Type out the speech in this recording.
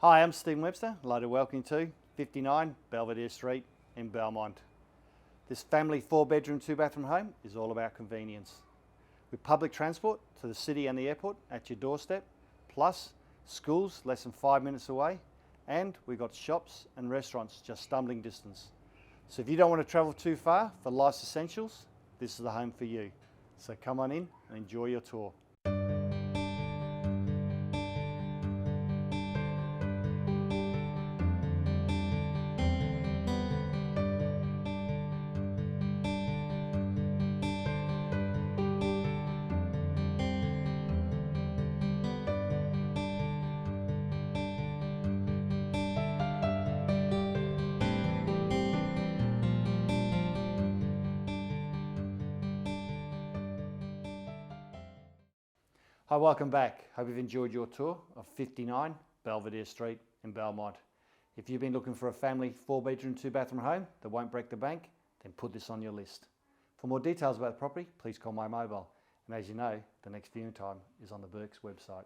Hi, I'm Stephen Webster. I'd like to welcome you to 59 Belvidere Street in Belmont. This family 4-bedroom, 2-bathroom home is all about convenience. With public transport to the city and the airport at your doorstep, plus schools less than 5 minutes away, and we've got shops and restaurants just stumbling distance. So if you don't want to travel too far for life's essentials, this is the home for you. So come on in and enjoy your tour. Hi, welcome back. Hope you've enjoyed your tour of 59 Belvidere Street in Belmont. If you've been looking for a family 4-bedroom, 2-bathroom home that won't break the bank, then put this on your list. For more details about the property, please call my mobile. And as you know, the next viewing time is on the Burke's website.